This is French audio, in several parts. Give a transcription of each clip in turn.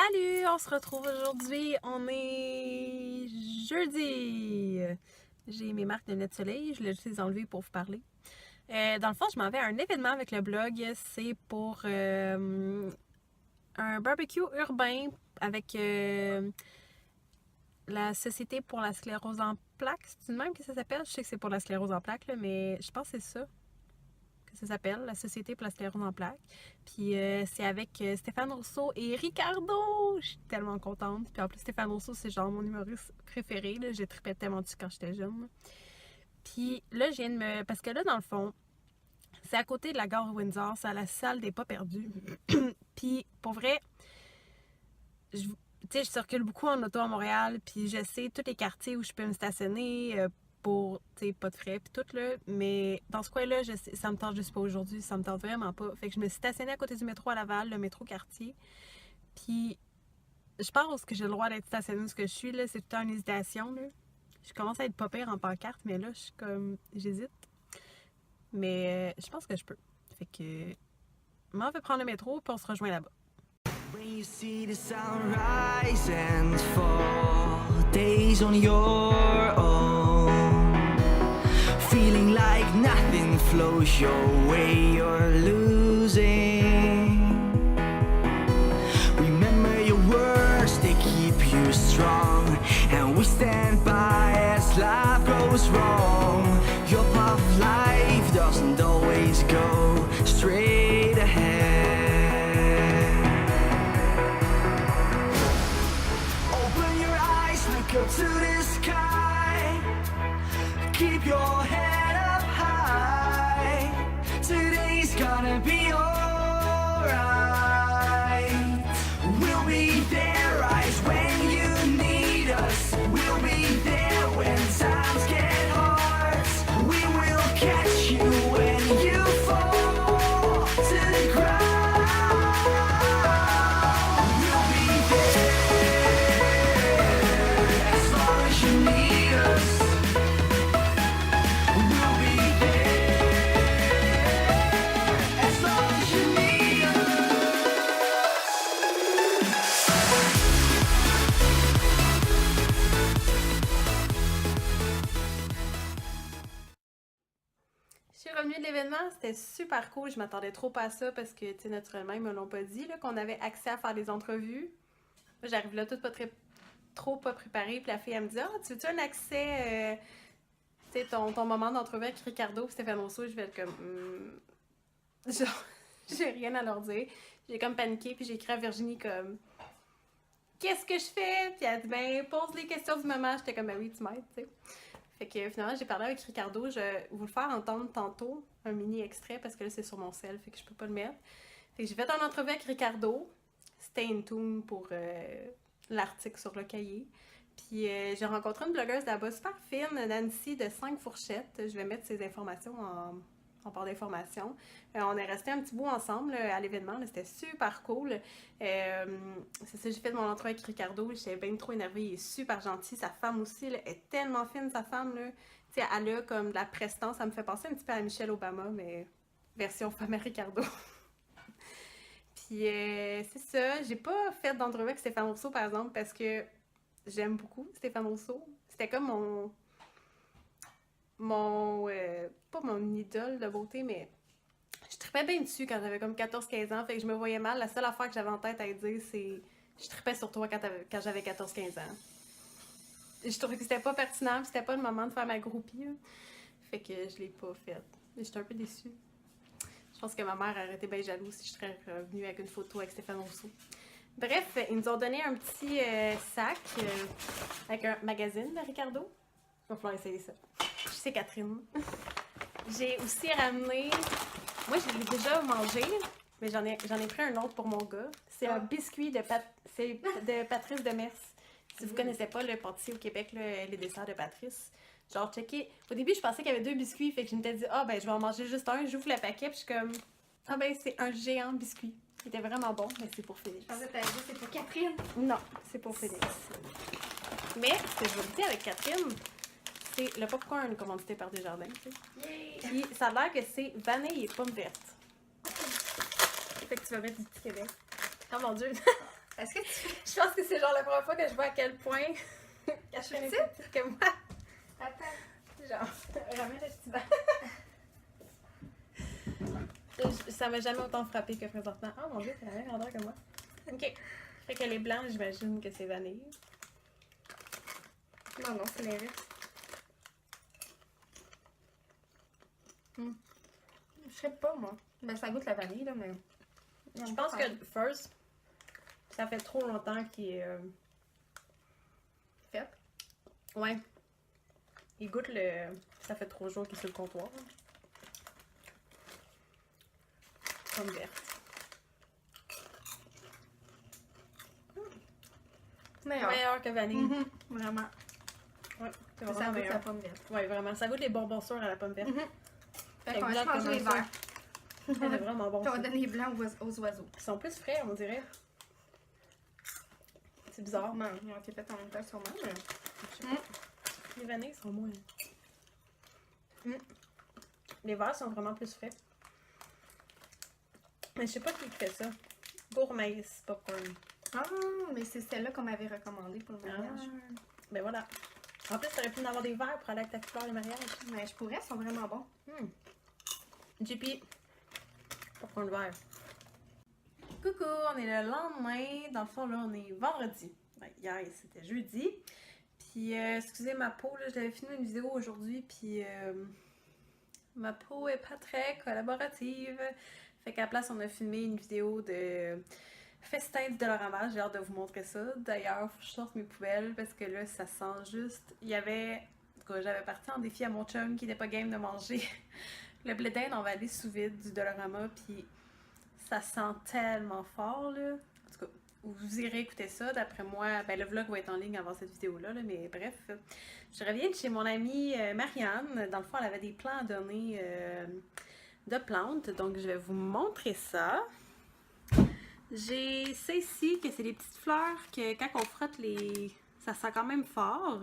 Salut! On se retrouve aujourd'hui. On est jeudi. J'ai mes marques de lunettes de soleil. Je les ai enlevées pour vous parler. Dans le fond, je m'en vais à un événement avec le blog. C'est pour un barbecue urbain avec la Société pour la sclérose en plaques. C'est une même que ça s'appelle? Je sais que c'est pour la sclérose en plaques, là, mais je pense que c'est ça que ça s'appelle, la Société pour la sclérose en plaques. Puis c'est avec Stéphane Rousseau et Ricardo. Je suis tellement contente. Puis en plus, Stéphane Rousseau, c'est genre mon humoriste préféré. Là. J'ai trippé tellement dessus quand j'étais jeune. Puis là, je viens de me... Parce que là, dans le fond, c'est à côté de la gare Windsor. C'est à la salle des pas perdus. Puis pour vrai, je circule beaucoup en auto à Montréal. Puis je sais tous les quartiers où je peux me stationner pour, tu sais, pas de frais, puis tout, là. Mais dans ce coin-là, ça me tente juste pas aujourd'hui. Ça me tente vraiment pas. Fait que je me suis stationnée à côté du métro à Laval, le métro quartier. Puis, je pense que j'ai le droit d'être stationnée où ce que je suis, là. C'est tout le temps une hésitation, là. Je commence à être pas pire en pancarte, mais là, je suis comme... J'hésite. Mais je pense que je peux. Fait que... Moi, on va prendre le métro, puis on se rejoint là-bas. When you see the sun rise and fall, days on your own, feeling like nothing flows your way, you're losing. Remember your words, they keep you strong, and we stand by as life goes wrong. Your path of life doesn't always go straight ahead. Look up to the sky, keep your head up high. Today's gonna be alright. We'll be there right when you need us. We'll be there when times get hard. We will catch you when you fall to the ground. We'll be there. Je suis revenue de l'événement, c'était super cool. Je m'attendais trop pas à ça parce que, tu sais, naturellement, ils me l'ont pas dit, là, qu'on avait accès à faire des entrevues. Moi, j'arrive là toute trop pas préparée. Puis la fille, elle me dit « Ah, tu veux-tu un accès, tu sais, ton moment d'entrevue avec Ricardo et Stéphane Rousseau? » Je vais être comme genre, j'ai rien à leur dire. J'ai comme paniqué, puis j'ai écrit à Virginie comme « Qu'est-ce que je fais? » Puis elle dit « Ben, pose les questions du moment. » J'étais comme « Ben oui, tu m'aides, tu sais. » Fait que finalement, j'ai parlé avec Ricardo. Je vais vous le faire entendre tantôt, un mini extrait, parce que là, c'est sur mon cell, fait que je peux pas le mettre. Fait que j'ai fait une entrevue avec Ricardo. Stay in tune pour l'article sur le cahier. Puis j'ai rencontré une blogueuse là-bas super fine, Nancy de 5 fourchettes. Je vais mettre ses informations en barre d'informations. On est resté un petit bout ensemble à l'événement, c'était super cool. C'est ça, j'ai fait mon entrevue avec Ricardo, j'étais bien trop énervée, il est super gentil. Sa femme aussi, là, est tellement fine, sa femme. Là. T'sais, elle a comme de la prestance, ça me fait penser un petit peu à Michelle Obama, mais version femme à Ricardo. Puis c'est ça, j'ai pas fait d'entrevue avec Stéphane Rousseau par exemple parce que j'aime beaucoup Stéphane Rousseau. C'était comme pas mon idole de beauté, mais je trippais bien dessus quand j'avais comme 14-15 ans, fait que je me voyais mal. La seule affaire que j'avais en tête à dire, c'est je trippais sur toi quand j'avais 14-15 ans. Je trouvais que c'était pas pertinent, puis c'était pas le moment de faire ma groupie. Là. Fait que je l'ai pas fait. J'étais un peu déçue. Je pense que ma mère aurait été bien jalouse si je serais revenue avec une photo avec Stéphane Rousseau. Bref, ils nous ont donné un petit sac avec un magazine de Ricardo. Il va falloir essayer ça. C'est Catherine. J'ai aussi ramené... Moi, je l'ai déjà mangé, mais j'en ai pris un autre pour mon gars. C'est un biscuit de Patrice Demers. Si vous connaissez pas le pâtissier au Québec, là, les desserts de Patrice. Genre, checker. Au début, je pensais qu'il y avait 2 biscuits, fait que je m'étais dit, ah ben, je vais en manger juste un. J'ouvre le paquet, puis je suis comme, ah ben, c'est un géant biscuit. Il était vraiment bon, mais c'est pour Félix. Je pensais que t'allais dire c'est pour Catherine. Non, c'est pour Félix. Mais, ce que je vous dis avec Catherine, c'est le popcorn commandité par Desjardins, tu sais. Puis ça a l'air que c'est vanille et pomme verte. Fait que tu vas mettre du petit Québec. Oh mon Dieu! Est-ce que tu fais... Je pense que c'est genre la première fois que je vois à quel point Catherine est plus petite que moi. Attends. Genre, ramène le petit banc. Ça m'a jamais autant frappé que présentement. Oh mon dieu, c'est la même grandeur que moi. Ok. Fait que les blancs, j'imagine que c'est vanille. Non, non, c'est l'inverse. Je sais pas, moi. Ben, ça goûte la vanille, là, mais... Je pense que First, ça fait trop longtemps qu'il est... Fait. Ouais. Il goûte le... Ça fait 3 jours qu'il est sur le comptoir. Pomme verte. Meilleur que vanille. Vraiment. Ouais, c'est Ça vraiment goûte meilleur. la pomme verte. Ouais, vraiment. Ça goûte les bonbons sûrs à la pomme verte. Fait qu'on va changer les comme ça. verts. C'est vraiment bon. Puis on ça. donne les blancs aux oiseaux. Ils sont plus frais, on dirait. C'est bizarre. Non, ils ont été faits en même temps sûrement, mais... je sais pas. Les vanilles sont moins. Les verts sont vraiment plus frais. Mais je sais pas qui fait ça. Gourmaise popcorn. Ah, mais c'est celle-là qu'on m'avait recommandée pour le mariage. Ben voilà. En plus, t'aurais pu en avoir des verts pour aller avec ta couleur de mariage. Mais je pourrais, ils sont vraiment bons. JP. Popcorn vert. Coucou, on est le lendemain. Dans le fond, là, on est vendredi. Ben, hier, c'était jeudi. Puis, excusez ma peau, là, je devais filmer une vidéo aujourd'hui, puis ma peau est pas très collaborative. Fait qu'à la place, on a filmé une vidéo de festin du Dollarama. J'ai hâte de vous montrer ça. D'ailleurs, faut que je sorte mes poubelles parce que là, ça sent juste... Il y avait... En tout cas, j'avais parti en défi à mon chum qui n'était pas game de manger le blé d'Inde en vallée sous vide du Dollarama, puis ça sent tellement fort, là. En tout cas, vous irez écouter ça. D'après moi, ben, le vlog va être en ligne avant cette vidéo-là, là, mais bref. Je reviens de chez mon amie Marianne. Dans le fond, elle avait des plants à donner de plantes, donc je vais vous montrer ça. J'ai ça ici, que c'est des petites fleurs que quand on frotte, ça sent quand même fort.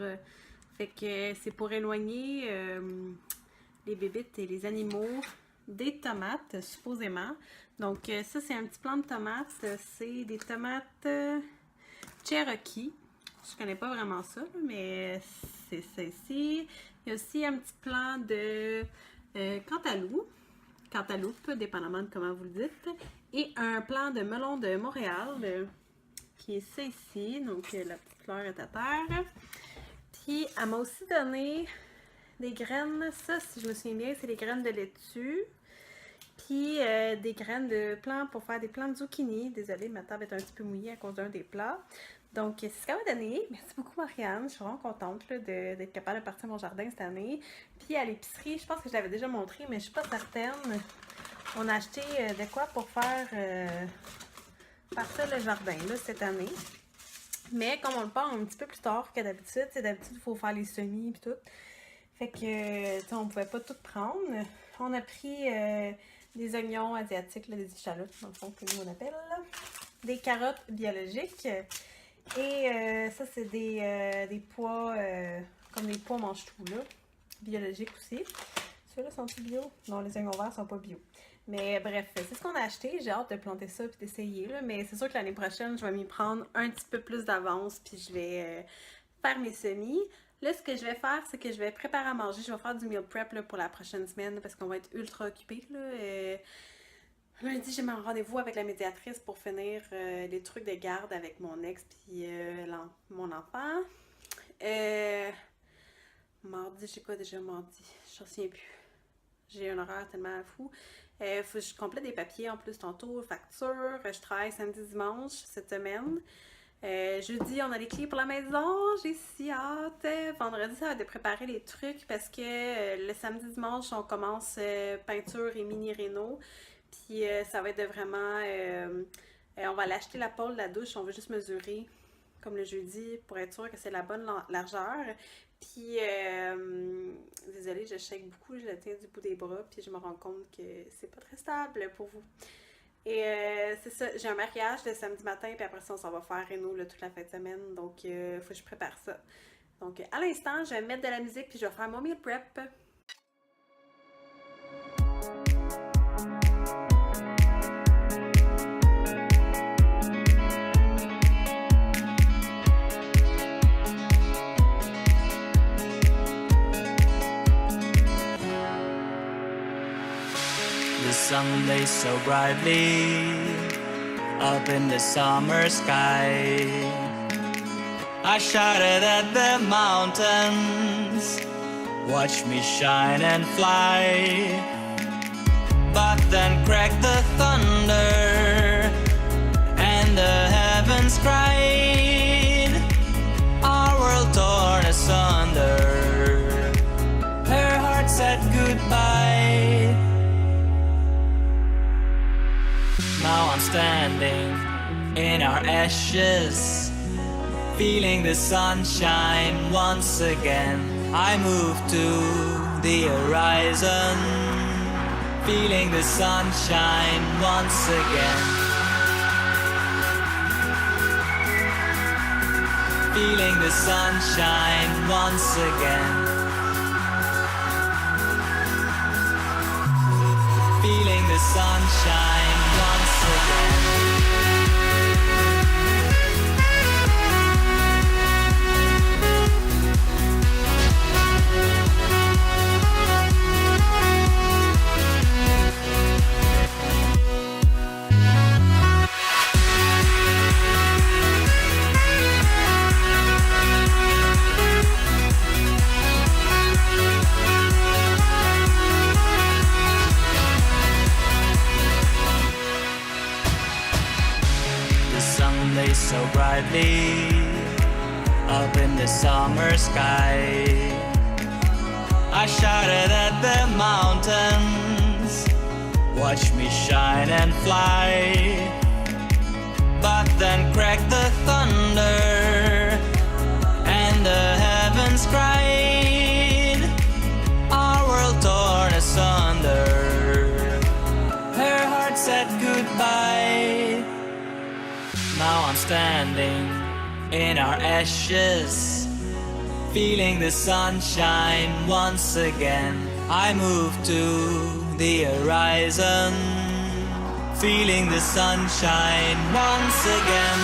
Fait que c'est pour éloigner les bébites et les animaux des tomates, supposément. Donc ça, c'est un petit plant de tomates. C'est des tomates Cherokee. Je connais pas vraiment ça, mais c'est ça ici. Il y a aussi un petit plant de cantaloupe, dépendamment de comment vous le dites. Et un plant de melon de Montréal, qui est ça ici. Donc la petite fleur est à terre. Puis elle m'a aussi donné des graines. Ça, si je me souviens bien, c'est des graines de laitue. Puis des graines de plants pour faire des plants de zucchini. Désolée, ma table est un petit peu mouillée à cause d'un des plats. Donc, c'est ce qu'elle m'a donné. Merci beaucoup, Marianne. Je suis vraiment contente d'être capable de partir mon jardin cette année. Puis à l'épicerie, je pense que je l'avais déjà montré, mais je suis pas certaine. On a acheté de quoi pour faire partir le jardin là, cette année. Mais comme on le part un petit peu plus tard que d'habitude, d'habitude, il faut faire les semis et tout. Fait que, on pouvait pas tout prendre. On a pris des oignons asiatiques, là, des échalotes, dans le fond, que nous on appelle. Des carottes biologiques. Et ça, c'est des pois, comme des pois mange-tout, là. Biologiques aussi. Ceux-là sont-ils bio? Non, les oignons verts sont pas bio. Mais bref, c'est ce qu'on a acheté. J'ai hâte de planter ça et d'essayer, là. Mais c'est sûr que l'année prochaine, je vais m'y prendre un petit peu plus d'avance. Puis je vais faire mes semis. Là, ce que je vais faire, c'est que je vais préparer à manger. Je vais faire du meal prep là, pour la prochaine semaine parce qu'on va être ultra occupés, là. Lundi, j'ai mon rendez-vous avec la médiatrice pour finir les trucs de garde avec mon ex puis mon enfant. Mardi, j'ai quoi déjà mardi? Je ne me souviens plus. J'ai un horaire tellement fou. Faut que je complète des papiers en plus tantôt, facture. Je travaille samedi, dimanche cette semaine. Jeudi, on a les clés pour la maison. J'ai si hâte. Vendredi, ça va être de préparer les trucs parce que le samedi, dimanche, on commence peinture et mini-réno. Puis ça va être de vraiment... on va aller acheter la pôle de la douche. On va juste mesurer, comme le jeudi, pour être sûr que c'est la bonne largeur. Puis, désolée, je shake beaucoup. Je le tiens du bout des bras. Puis je me rends compte que c'est pas très stable pour vous. Et c'est ça, j'ai un mariage le samedi matin. Puis après ça, on s'en va faire réno là, toute la fin de semaine. Donc, il faut que je prépare ça. Donc, à l'instant, je vais mettre de la musique. Puis je vais faire mon meal prep. sun blazed so brightly up in the summer sky. I shouted at the mountains, watch me shine and fly. But then cracked the thunder, and the heavens cried. Our world torn asunder, her heart said goodbye. Now I'm standing in our ashes, feeling the sunshine once again. I move to the horizon, feeling the sunshine once again. Feeling the sunshine once again. Feeling the sunshine once again. So brightly up in the summer sky. I shouted at the mountains, watch me shine and fly. But then cracked the thunder, and the heavens cried. Our world torn asunder, her heart said goodbye. Now I'm standing in our ashes, feeling the sunshine once again. I move to the horizon, feeling the sunshine once again.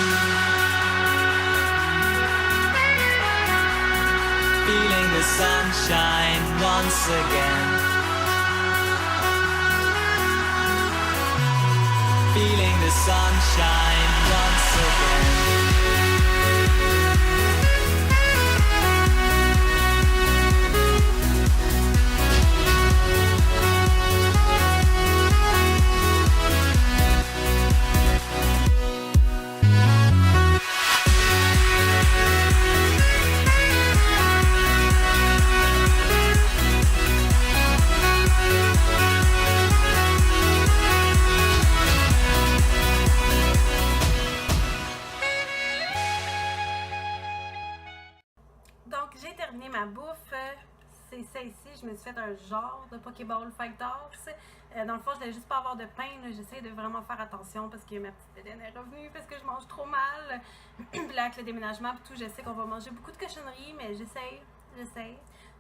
Feeling the sunshine once again. Feeling the sunshine once again. Ma bouffe, c'est ça ici. Je me suis fait un genre de Pokéball Fighters. Dans le fond, je voulais juste pas avoir de pain. J'essaie de vraiment faire attention parce que ma petite bédaine est revenue parce que je mange trop mal. Puis là, avec le déménagement et tout, je sais qu'on va manger beaucoup de cochonneries, mais j'essaie.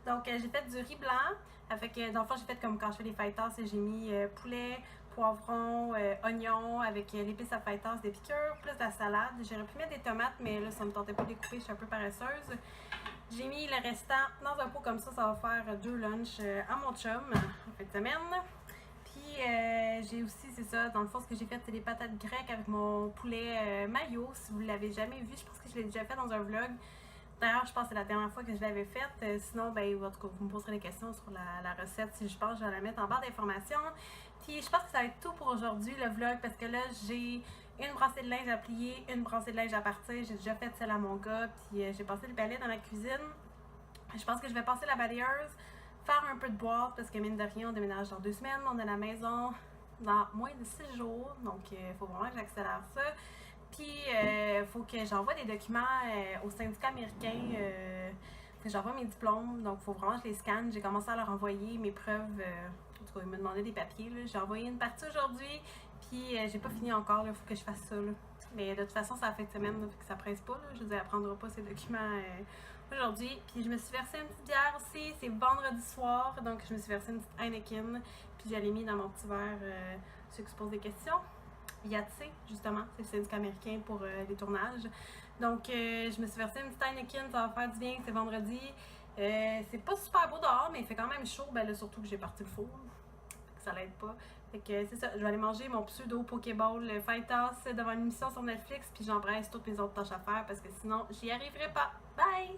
Donc, j'ai fait du riz blanc. Avec, dans le fond, j'ai fait comme quand je fais les Fighters, j'ai mis poulet, poivron, oignon avec l'épice à Fighters, des piqûres, plus de la salade. J'aurais pu mettre des tomates, mais là, ça me tentait pas de les couper, je suis un peu paresseuse. J'ai mis le restant dans un pot comme ça va faire 2 lunchs à mon chum en fin de semaine. Puis j'ai aussi, c'est ça, dans le fond, ce que j'ai fait, c'est des patates grecques avec mon poulet mayo. Si vous ne l'avez jamais vu, je pense que je l'ai déjà fait dans un vlog. D'ailleurs, je pense que c'est la dernière fois que je l'avais faite. Sinon, ben, en tout cas, vous me poserez des questions sur la recette. Si je pense, je vais la mettre en barre d'informations. Puis je pense que ça va être tout pour aujourd'hui, le vlog, parce que là, j'ai une brassée de linge à plier, une brassée de linge à partir. J'ai déjà fait celle à mon gars, puis j'ai passé le balai dans la cuisine. Je pense que je vais passer la balayeuse, faire un peu de boîte, parce que mine de rien, on déménage dans 2 semaines. On a la maison dans moins de 6 jours, donc il faut vraiment que j'accélère ça. Puis il faut que j'envoie des documents au syndicat américain, que j'envoie mes diplômes, donc il faut vraiment que je les scanne. J'ai commencé à leur envoyer mes preuves, en tout cas ils me demandaient des papiers. J'ai envoyé une partie aujourd'hui. Puis j'ai pas fini encore, il faut que je fasse ça. Là. Mais de toute façon, ça a fait de semaine, là, que ça presse pas. Là. Je veux dire, elle prendra pas ses documents aujourd'hui. Puis je me suis versé une petite bière aussi. C'est vendredi soir, donc je me suis versé une petite Heineken. Puis je l'ai mis dans mon petit verre, ceux qui se posent des questions. Yatsé, justement, c'est le syndicat américain pour les tournages. Donc je me suis versé une petite Heineken, ça va faire du bien, c'est vendredi. C'est pas super beau dehors, mais il fait quand même chaud, ben là, surtout que j'ai parti le four. ça l'aide pas. Fait que c'est ça, je vais aller manger mon pseudo Pokéball Fighters devant une émission sur Netflix, puis j'embrasse toutes mes autres tâches à faire parce que sinon, j'y arriverai pas. Bye!